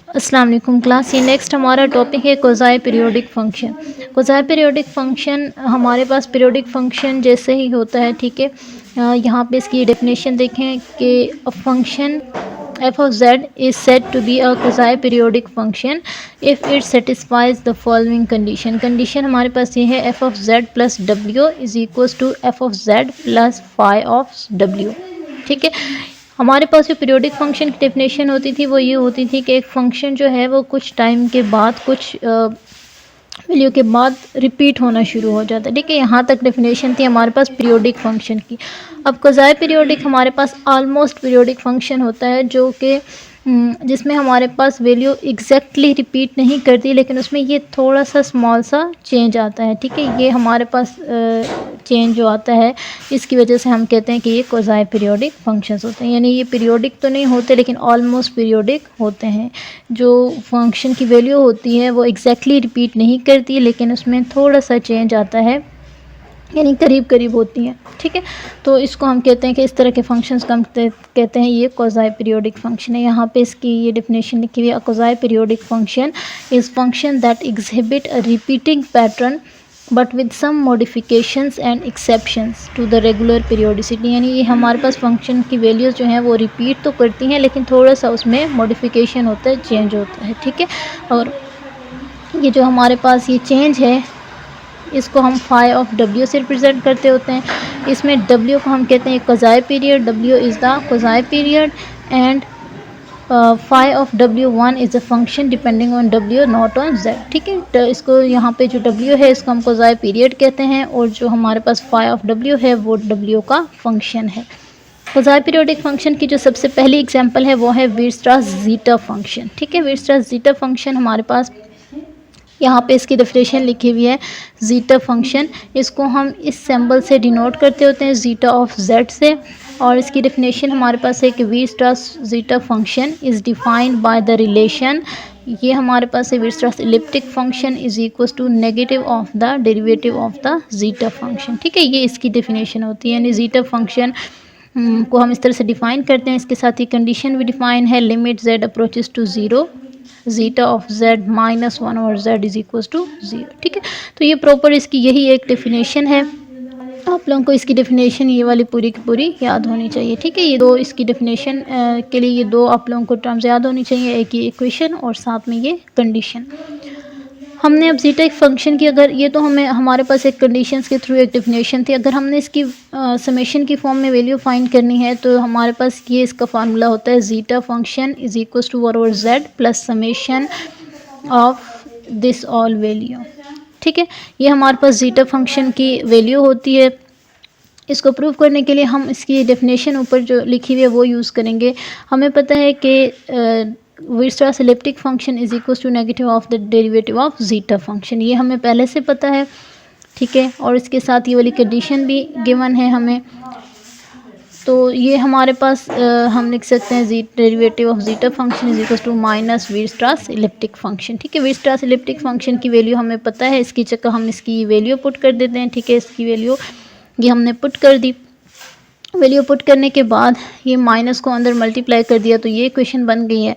अस्सलाम वालेकुम क्लास। ये नेक्स्ट हमारा टॉपिक है Kosai periodic function. Kosai periodic function हमारे पास पीरियोडिक फंक्शन जैसे ही होता है, ठीक है। यहाँ पे इसकी डेफिनेशन देखें कि a function f of z is said to be a quasi periodic function if it satisfies the following condition। Condition हमारे पास ये है f of z plus w is equals to f of z plus phi of w, ठीक है। हमारे पास जो periodic function की definition होती थी वो ये होती थी कि एक फंक्शन जो है वो कुछ टाइम के बाद, कुछ वैल्यू के बाद रिपीट होना शुरू हो जाता है, ठीक है। यहाँ तक डेफिनेशन थी हमारे पास पीरियोडिक फंक्शन की। अब क्वाज़ाई पीरियोडिक हमारे पास ऑलमोस्ट पीरियोडिक फंक्शन होता है जो कि जिसमें हमारे पास वैल्यू एग्जैक्टली रिपीट नहीं करती, लेकिन उसमें ये थोड़ा सा स्मॉल सा चेंज आता है, ठीक है। ये हमारे पास चेंज जो आता है इसकी वजह से हम कहते हैं कि ये क्वाज़ाई पीरियोडिक फंक्शंस होते हैं। यानी ये पीरियोडिक तो नहीं होते लेकिन ऑलमोस्ट पीरियोडिक होते हैं। जो फंक्शन की वैल्यू होती है वो एग्जैक्टली रिपीट नहीं करती, लेकिन उसमें थोड़ा सा चेंज आता है, यानी करीब करीब होती हैं, ठीक है। तो इसको हम कहते हैं कि इस तरह के फंक्शंस को हम कहते हैं ये क्वाज़ाई पीरियोडिक फंक्शन है। यहाँ पे इसकी ये डेफिनेशन लिखी हुई है। Quasi periodic function is function that exhibit a repeating pattern but with some modifications and exceptions to the regular periodicity. यानी ये हमारे पास फंक्शन की वैल्यूज़ जो हैं वो रिपीट तो करती हैं लेकिन थोड़ा सा उसमें मॉडिफिकेशन होता है, चेंज होता है, ठीक है। और ये जो हमारे पास ये चेंज है इसको हम फाई ऑफ डब्ल्यू से रिप्रेजेंट करते होते हैं। इसमें डब्ल्यू को हम कहते हैं quasi period, W is the quasi period and phi of W one is a function depending on W not on Z, ठीक है। तो इसको यहाँ पे जो डब्ल्यू है इसको हम क्वाज़ाई पीरियड कहते हैं और जो हमारे पास फाई ऑफ डब्ल्यू है वो डब्ल्यू का फंक्शन है। क्वाज़ाई पीरियोडिक फंक्शन की जो सबसे पहली एग्जांपल है वो है वीयरस्ट्रास ज़ीटा फंक्शन, ठीक है। वीयरस्ट्रास ज़ीटा फंक्शन हमारे पास यहाँ पे इसकी डेफिनेशन लिखी हुई है। ज़ीटा फंक्शन इसको हम इस सिंबल से डिनोट करते होते हैं, ज़ीटा ऑफ जेड से। और इसकी डेफिनेशन हमारे पास है कि Weierstrass zeta function is defined by the relation, ये हमारे पास है Weierstrass elliptic function is equals to negative of the derivative of the zeta function, ठीक है। ये इसकी डेफिनेशन होती है। यानी ज़ीटा फंक्शन को हम इस तरह से डिफ़ाइन करते हैं। इसके साथ ही कंडीशन भी डिफ़ाइन है, limit z approaches to zero zeta of z minus one और z is equals to zero, ठीक है। तो ये प्रॉपर इसकी यही एक डेफिनेशन है। आप लोगों को इसकी डेफिनेशन ये वाली पूरी की पूरी याद होनी चाहिए, ठीक है। ये दो इसकी डेफिनेशन के लिए ये दो आप लोगों को टर्म्स याद होनी चाहिए, एक ये इक्वेशन और साथ में ये कंडीशन। हमने अब ज़ीटा एक फ़ंक्शन की, अगर ये तो हमें हमारे पास एक कंडीशंस के थ्रू एक डेफिनेशन थी, अगर हमने इसकी समेशन की फॉर्म में वैल्यू फाइंड करनी है तो हमारे पास ये इसका फार्मूला होता है zeta function is equals to one over z plus summation of this all value, ठीक है। ये हमारे पास ज़ीटा फंक्शन की वैल्यू होती है। इसको प्रूव करने के लिए हम इसकी डेफिनेशन ऊपर जो लिखी हुई है वो यूज़ करेंगे। हमें पता है कि Weierstrass elliptic function is equals to negative of the derivative of zeta function, ये हमें पहले से पता है, ठीक है। और इसके साथ ये वाली कंडीशन भी गिवन है हमें। तो ये हमारे पास हम लिख सकते हैं derivative of zeta function is equals to minus Weierstrass elliptic function, ठीक है। वीयरस्ट्रास इलिप्टिक फंक्शन की वैल्यू हमें पता है, इसकी जगह हम इसकी वैल्यू पुट कर देते हैं, ठीक है। इसकी वैल्यू ये हमने पुट कर दी। वैल्यू पुट करने के बाद ये माइनस को अंदर मल्टीप्लाई कर दिया तो ये इक्वेशन बन गई है।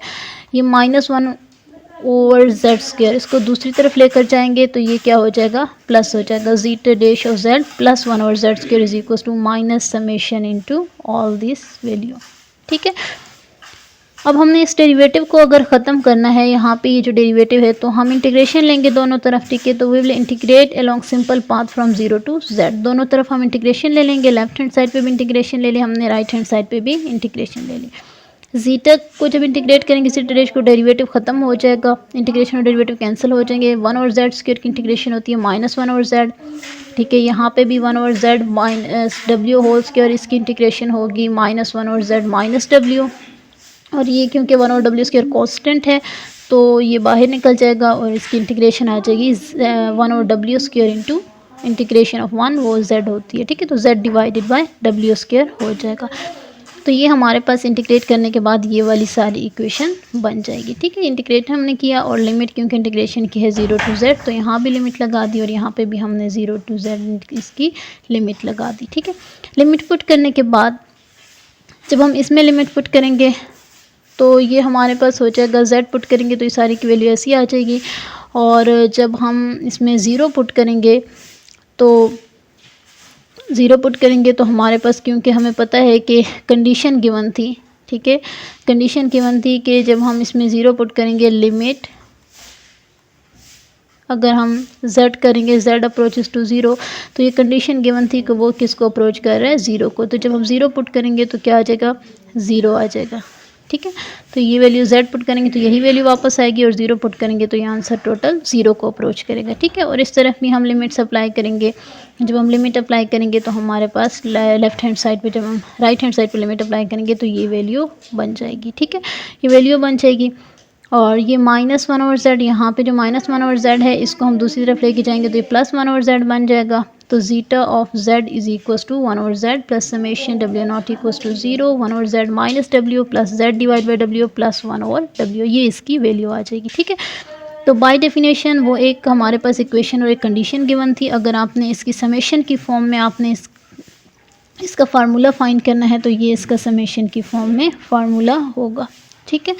ये minus one over z square, इसको दूसरी तरफ लेकर जाएंगे तो ये क्या हो जाएगा, प्लस हो जाएगा। Zeta dash of z plus one over z square is equals to minus summation into all this value, ठीक है। अब हमने इस डेरिवेटिव को अगर ख़त्म करना है, यहाँ पे ये जो डेरिवेटिव है तो हम इंटीग्रेशन लेंगे दोनों तरफ, ठीक है। तो we will integrate along simple path from zero to z, दोनों तरफ हम इंटीग्रेशन ले लेंगे। लेफ्ट हैंड साइड पे भी इंटीग्रेशन ले लिया हमने, राइट हैंड साइड पे भी इंटीग्रेशन ले लिया। ज़ीटा को जब इंटीग्रेट करेंगे ज़ीटा डैश को डेरिवेटिव ख़त्म हो जाएगा, इंटीग्रेशन और डेरिवेटिव कैंसिल हो जाएंगे। वन ओवर जेड स्क्वायर की इंटीग्रेशन होती है माइनस वन ओवर जेड, ठीक है। यहाँ पे भी वन ओवर जेड माइनस डब्ल्यू होल स्क्वायर, इसकी इंटीग्रेशन होगी minus one over z minus डब्ल्यू। और ये क्योंकि वन और डब्ल्यू स्क्वायर कांस्टेंट है तो ये बाहर निकल जाएगा और इसकी इंटीग्रेशन आ जाएगी वन और W square into integration of one वो जेड होती है, ठीक है। तो Z divided by W square हो जाएगा। तो ये हमारे पास इंटीग्रेट करने के बाद ये वाली सारी इक्वेशन बन जाएगी, ठीक है। इंटीग्रेट हमने किया और लिमिट क्योंकि इंटीग्रेशन की है ज़ीरो टू जेड तो यहाँ भी लिमिट लगा दी और यहाँ पे भी हमने ज़ीरो टू जेड इसकी लिमिट लगा दी, ठीक है। लिमिट पुट करने के बाद जब हम इसमें लिमिट पुट करेंगे तो ये हमारे पास हो जाएगा z पुट करेंगे तो ये सारी की वैल्यू ऐसी आ जाएगी। और जब हम इसमें ज़ीरो पुट करेंगे तो हमारे पास, क्योंकि हमें पता है कि कंडीशन गिवन थी, ठीक है, कंडीशन गिवन थी कि जब हम इसमें ज़ीरो पुट करेंगे लिमिट, अगर हम z करेंगे z अप्रोचेस टू ज़ीरो, तो ये कंडीशन गिवन थी कि वो किसको अप्रोच कर रहा है, ज़ीरो को। तो जब हम ज़ीरो पुट करेंगे तो क्या आ जाएगा, ज़ीरो आ जाएगा, ठीक है। तो ये वैल्यू z पुट करेंगे तो यही वैल्यू वापस आएगी, और ज़ीरो पुट करेंगे तो ये आंसर टोटल ज़ीरो को अप्रोच करेगा, ठीक है। और इस तरफ भी हम लिमिट्स अप्लाई करेंगे। जब हम लिमिट अप्लाई करेंगे तो हमारे पास लेफ्ट हैंड साइड पे, जब हम राइट हैंड साइड पे लिमिट अप्लाई करेंगे तो ये वैल्यू बन जाएगी, ठीक है, ये वैल्यू बन जाएगी। और ये -1 ओवर z, यहाँ पे जो -1 ओवर z है इसको हम दूसरी तरफ लेके जाएंगे तो ये +1 ओवर z बन जाएगा। तो zeta of z is equals to 1 over z plus summation w not equals to 0 1 over z minus w plus z divide by w plus 1 over w, ये इसकी वैल्यू आ जाएगी, ठीक है। तो बाय डेफिनेशन वो एक हमारे पास इक्वेशन और एक कंडीशन गिवन थी। अगर आपने इसकी समेशन की फॉर्म में आपने इसका फार्मूला फाइंड करना है तो ये इसका समेशन की फॉर्म में फार्मूला होगा, ठीक है।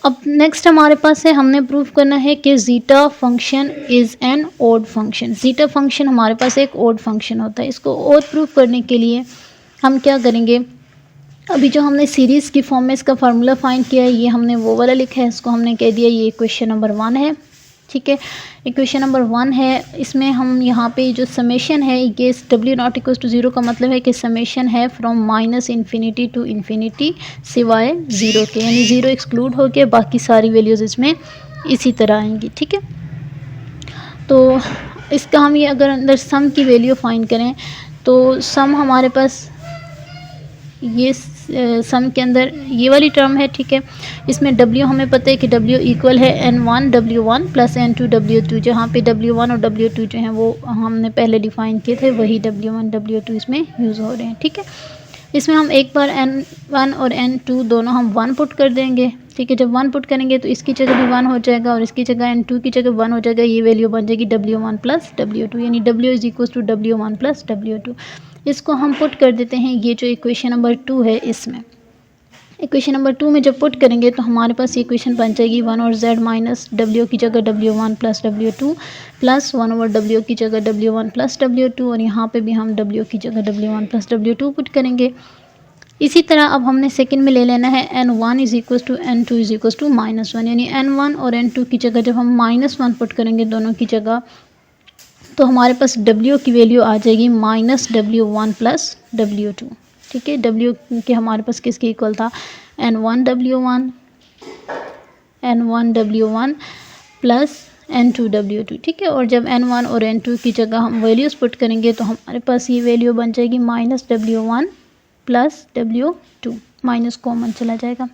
अब नेक्स्ट हमारे पास है, हमने प्रूव करना है कि zeta function is an odd function. Zeta function हमारे पास एक ओड फंक्शन होता है। इसको ओड प्रूव करने के लिए हम क्या करेंगे, अभी जो हमने सीरीज़ की फॉर्म में इसका फार्मूला फाइंड किया है, ये हमने वो वाला लिखा है, इसको हमने कह दिया ये इक्वेशन नंबर 1 है, ठीक है। इक्वेशन नंबर 1 है, इसमें हम यहाँ पे जो समेशन है ये w नॉट इक्वल टू 0 का मतलब है कि समेशन है फ्रॉम -इन्फिनिटी टू इन्फिनिटी सिवाय 0 के, यानी 0 एक्सक्लूड हो के बाकी सारी वैल्यूज़ इसमें इसी तरह आएंगी, ठीक है। तो इसका हम ये अगर अंदर सम की वैल्यू फाइंड करें तो सम हमारे पास ये सम के अंदर ये वाली टर्म है, ठीक है। इसमें w हमें पता है कि w इक्वल है n1 w1 plus n2 w2, जहाँ पे w1 और w2 जो हैं वो हमने पहले डिफाइन किए थे, वही w1 w2 इसमें यूज़ हो रहे हैं, ठीक है। इसमें हम एक बार n1 और n2 दोनों हम 1 पुट कर देंगे, ठीक है। जब 1 पुट करेंगे तो इसकी जगह भी 1 हो जाएगा और इसकी जगह n2 की जगह 1 हो जाएगा, ये वैल्यू बन जाएगी w1 प्लस w2, यानी w is equal to w1 plus w2। इसको हम पुट कर देते हैं ये जो इक्वेशन नंबर 2 है, इसमें इक्वेशन नंबर 2 में जब पुट करेंगे तो हमारे पास ये इक्वेशन बन जाएगी 1 ओवर z माइनस w की जगह w1 plus w2 plus 1 over w की जगह w1 प्लस w2, और यहाँ पे भी हम w की जगह w1 प्लस w2 पुट करेंगे। इसी तरह अब हमने सेकंड में ले लेना है n1 is equal to n2 is equal to -1, यानी n1 और n2 की जगह जब हम -1 पुट करेंगे दोनों की जगह, तो हमारे पास w की वैल्यू आ जाएगी -w1 प्लस w2, ठीक है। w के हमारे पास किसके इक्वल था, n1 w1 plus n2 w2, ठीक है। और जब n1 और n2 की जगह हम वैल्यूज़ पुट करेंगे तो हमारे पास ये वैल्यू बन जाएगी -w1 plus w2, minus common चला जाएगा।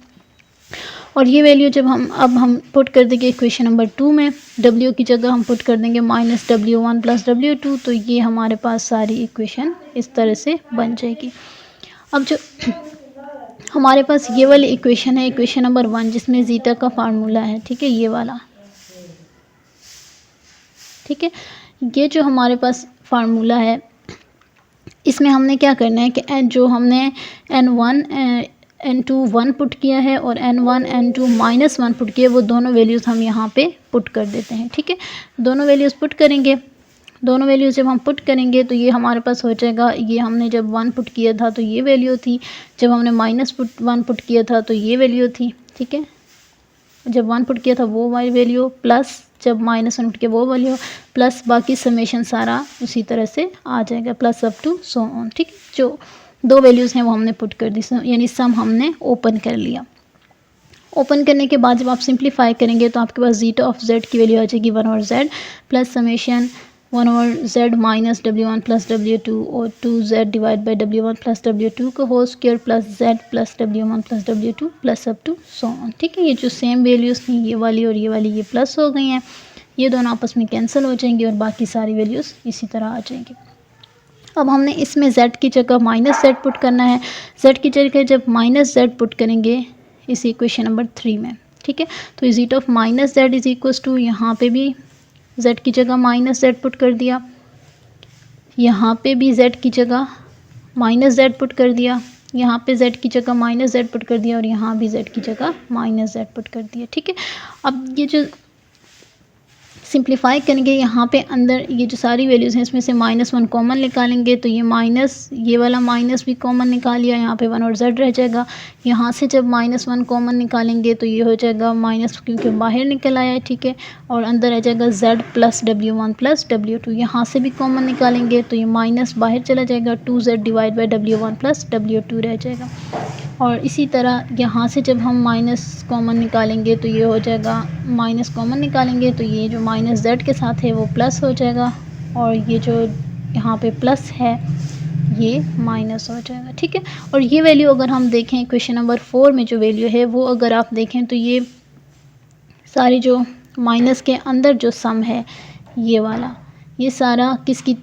और ये वैल्यू जब हम पुट कर देंगे इक्वेशन नंबर 2 में, w की जगह हम पुट कर देंगे -w1 प्लस w2, तो ये हमारे पास सारी इक्वेशन इस तरह से बन जाएगी। अब जो हमारे पास ये वाली इक्वेशन है, इक्वेशन नंबर 1, जिसमें जीटा का फार्मूला है, ठीक है, ये वाला, ठीक है। ये जो हमारे पास फार्मूला है इसमें हमने क्या करना है कि जो हमने n1 n2 1 पुट किया है और n1 n2 -1 पुट किया, वो दोनों वैल्यूज़ हम यहाँ पे पुट कर देते हैं, ठीक है। दोनों वैल्यूज़ पुट करेंगे, दोनों वैल्यूज़ जब हम पुट करेंगे तो ये हमारे पास हो जाएगा, ये हमने जब 1 पुट किया था तो ये वैल्यू थी, जब हमने -1 पुट किया था तो ये वैल्यू थी, ठीक है। जब 1 पुट किया था वो वाली वैल्यू, प्लस जब -1 पुट किया वो वैल्यू, प्लस बाकी समेशन सारा उसी तरह से आ जाएगा, plus up to so on, ठीक है। जो दो वैल्यूज़ हैं वो हमने पुट कर दी, यानी सम हमने ओपन कर लिया। ओपन करने के बाद जब आप सिंप्लीफाई करेंगे तो आपके पास जीटा ऑफ z की वैल्यू आ जाएगी 1 over z plus summation 1 over z minus w1 plus w2 और 2z divide by w1 plus w2 का whole square plus z plus w1 plus w2 plus up to so on, ठीक है। ये जो same values थी, ये वाली और ये वाली, ये प्लस हो गई हैं, ये दोनों आपस में कैंसिल हो जाएंगी और बाकी सारी वैल्यूज़ इसी तरह आ जाएंगी। अब हमने इसमें z की जगह -z पुट करना है। z की जगह जब -z पुट करेंगे इस इक्वेशन नंबर 3 में, ठीक है, तो zeta of -z is equals to, यहाँ पे भी z की जगह -z पुट कर दिया, यहाँ पे भी z की जगह -z पुट कर दिया, यहाँ पे z की जगह माइनस जेड पुट कर दिया और यहाँ भी z की जगह माइनस जेड पुट कर दिया, ठीक है। अब ये जो सिंप्लीफाई करेंगे, यहाँ पे अंदर ये जो सारी वैल्यूज़ हैं इसमें से -1 कॉमन निकालेंगे, तो ये माइनस, ये वाला माइनस भी कॉमन निकाल लिया, यहाँ पे 1 और z रह जाएगा। यहाँ से जब -1 कॉमन निकालेंगे तो ये हो जाएगा माइनस, क्योंकि बाहर निकल आया है, ठीक है। और अंदर रह जाएगा z plus w1 plus w2। यहाँ से भी कॉमन निकालेंगे तो ये माइनस बाहर चला जाएगा, 2z divide by w1 plus w2 रह जाएगा। और इसी तरह यहाँ से जब हम माइनस कॉमन निकालेंगे तो ये हो जाएगा, माइनस कॉमन निकालेंगे तो ये जो माइनस जेड के साथ है वो प्लस हो जाएगा, और ये जो यहाँ पे प्लस है ये माइनस हो जाएगा, ठीक है। और ये वैल्यू अगर हम देखें क्वेश्चन नंबर 4 में जो वैल्यू है वो अगर आप देखें तो ये सारी जो माइनस के अंदर जो सम है ये वाला, ये सारा किसकी,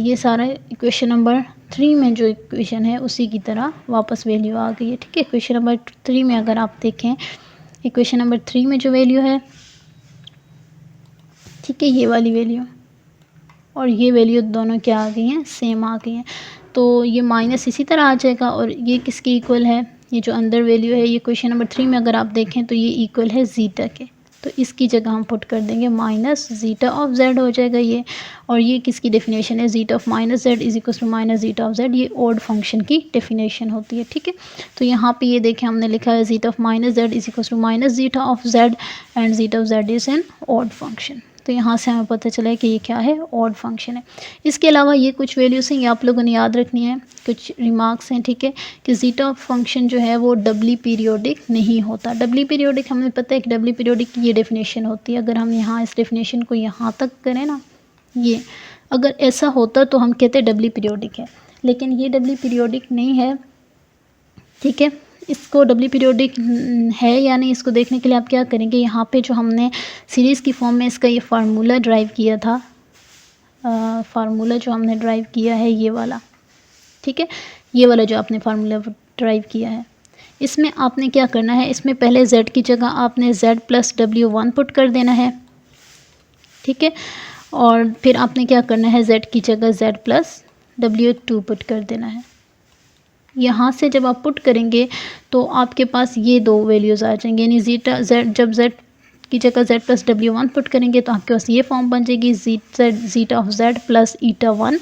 ये सारा क्वेश्चन नंबर 3 में जो इक्वेशन है उसी की तरह वापस वैल्यू आ गई है, ठीक है। क्वेश्चन नंबर 3 में अगर आप देखें, इक्वेशन नंबर 3 में जो वैल्यू है, ठीक है, ये वाली वैल्यू और ये वैल्यू दोनों क्या आ गई हैं, सेम आ गई हैं। तो ये माइनस इसी तरह आ जाएगा और ये किसके इक्वल है, ये जो अंदर वैल्यू है ये क्वेश्चन नंबर 3 में अगर आप देखें तो ये इक्वल है ज़ीटा के, तो इसकी जगह हम पुट कर देंगे माइनस ज़ीटा ऑफ जेड हो जाएगा ये। और ये किसकी डेफिनेशन है, zeta of minus z is equal to minus zeta of z, ये ऑड फंक्शन की डेफिनेशन होती है, ठीक है। तो यहाँ पे ये देखें हमने लिखा है zeta of minus z is equal to minus zeta of z and zeta of z is an odd function. तो यहाँ से हमें पता चला है कि ये क्या है, ऑड फंक्शन है। इसके अलावा ये कुछ वैल्यूज़ हैं, ये आप लोगों ने याद रखनी है, कुछ रिमार्क्स हैं, ठीक है, कि ज़ीटा फंक्शन जो है वो डबली पीरियोडिक नहीं होता। डबली पीरियोडिक हमें पता है कि डबली पीरियोडिक की ये डेफिनेशन होती है। अगर हम यहाँ इस डेफिनेशन को यहाँ तक करें ना, ये अगर ऐसा होता तो हम कहते डबली पीरियोडिक है, लेकिन ये डबली पीरियोडिक नहीं है, ठीक है। इसको डबली पीरियोडिक है या नहीं इसको देखने के लिए आप क्या करेंगे, यहाँ पे जो हमने सीरीज़ की फॉर्म में इसका ये फार्मूला ड्राइव किया था, फार्मूला जो हमने ड्राइव किया है ये वाला, ठीक है, ये वाला जो आपने फार्मूला ड्राइव किया है, इसमें आपने क्या करना है, इसमें पहले z की जगह आपने z प्लस w1 पुट कर देना है, ठीक है। और फिर आपने क्या करना है, z की जगह z प्लस w2 पुट कर देना है। यहाँ से जब आप पुट करेंगे तो आपके पास ये दो वैल्यूज़ आ जाएंगे, यानी ज़ीटा z, जब z की जगह z प्लस w1 पुट करेंगे तो आपके पास ये फॉर्म बन जाएगी, zeta of z plus eta 1,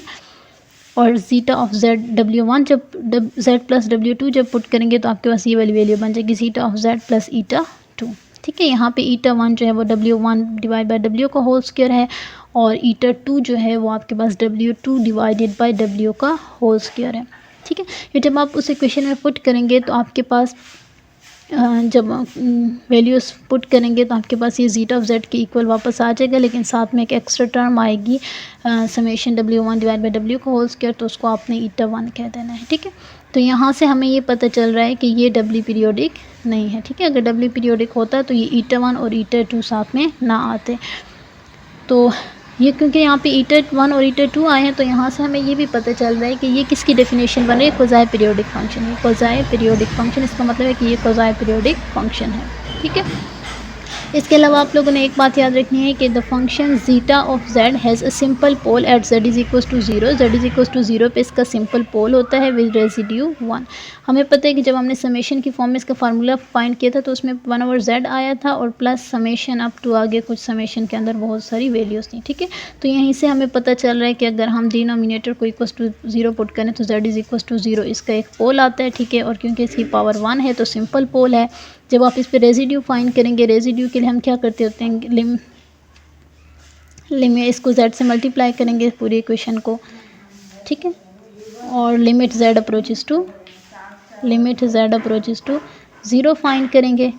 और ज़ीटा ऑफ z w1 जब z प्लस w2 जब पुट करेंगे तो आपके पास ये वाली वैल्यू बन जाएगी, zeta of z plus eta 2, ठीक है। यहाँ पे ईटा 1 जो है वो w1 डिवाइड बाई w का होल स्क्वायर है, और ईटा 2 जो है वो आपके पास w2 डिवाइडेड बाई w का होल स्क्वायर है, ठीक है। ये जब आप उस इक्वेशन में पुट करेंगे तो आपके पास जब वैल्यूज़ पुट करेंगे तो आपके पास ये ज़ीटा ऑफ जेड के इक्वल वापस आ जाएगा, लेकिन साथ में एक एक्स्ट्रा टर्म आएगी summation w1 divide by w का होल स्क्वायर, तो उसको आपने ईटा 1 कह देना है, ठीक है। तो यहाँ से हमें ये पता चल रहा है कि ये डबली पीरियोडिक नहीं है, ठीक है। अगर डबली पीरियोडिक होता तो ये ईटा 1 और ईटा 2 साथ में ना आते। तो ये क्योंकि यहाँ पे ईटा 1 और ईटा 2 आए हैं तो यहाँ से हमें ये भी पता चल रहा है कि ये किसकी डेफिनेशन बन रही है, कोज़ाई पीरियोडिक फंक्शन है। कोज़ाई पीरियोडिक फंक्शन, इसका मतलब है कि ये कोज़ाई पीरियोडिक फंक्शन है, ठीक है। इसके अलावा आप लोगों ने एक बात याद रखनी है कि the function zeta of z has a simple pole at z is equal to 0, z is equal to 0 पे इसका सिंपल पोल होता है विद रेजिड्यू 1। हमें पता है कि जब हमने समेशन की फॉर्म में इसका फार्मूला फाइंड किया था तो उसमें 1 ओवर z आया था और प्लस समेशन अप टू आगे कुछ समेशन के अंदर बहुत सारी वैल्यूज़ थी, ठीक है। तो यहीं से हमें पता चल रहा है कि अगर हम डिनोमिनेटर को इक्वल टू 0 पुट करें तो z इज़ इक्वल टू 0 इसका एक पोल आता है, ठीक है। और क्योंकि इसकी पावर 1 है तो सिंपल पोल है। जब आप इस पे रेजिड्यू फाइंड करेंगे, रेजिड्यू के लिए हम क्या करते होते हैं, लिमिट इसको z से मल्टीप्लाई करेंगे पूरी इक्वेशन को, ठीक है। और limit z approaches to 0 find करेंगे,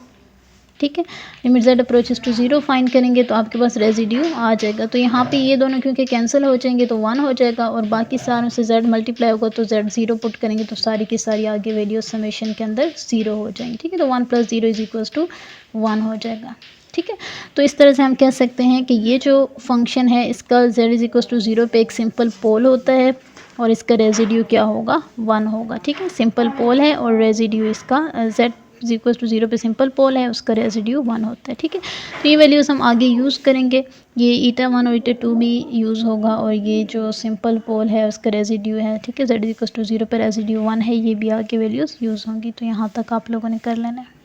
ठीक है। Limit z approaches to 0 find करेंगे तो आपके पास रेजिड्यू आ जाएगा। तो यहाँ पे ये दोनों क्योंकि कैंसिल हो जाएंगे तो 1 हो जाएगा, और बाकी सारों से z मल्टीप्लाई होगा तो z 0 पुट करेंगे तो सारी की सारी आगे वैल्यू समेशन के अंदर 0 हो जाएंगी, ठीक है। तो 1 + 0 इज इक्वल टू 1 हो जाएगा, ठीक है। तो इस तरह से हम कह सकते हैं कि ये जो फंक्शन है इसका z इज इक्वल टू 0 पे एक सिंपल पोल होता है और इसका रेजिड्यू क्या होगा, 1 होगा, ठीक है। सिंपल पोल है और रेजिड्यू इसका z इज इक्वल टू 0 पे सिंपल पोल है, उसका रेजिड्यू 1 होता है। ठीक है, तो ये वैल्यूज़ हम आगे यूज़ करेंगे, ये ईटा 1 और ईटा 2 भी यूज़ होगा, और ये जो सिंपल पोल है उसका रेजिड्यू है, ठीक है, z इज इक्वल टू 0 पे रेजिड्यू 1 है, ये भी आगे वैल्यूज़ यूज़ होंगी। तो यहाँ तक आप लोगों ने कर लेना है।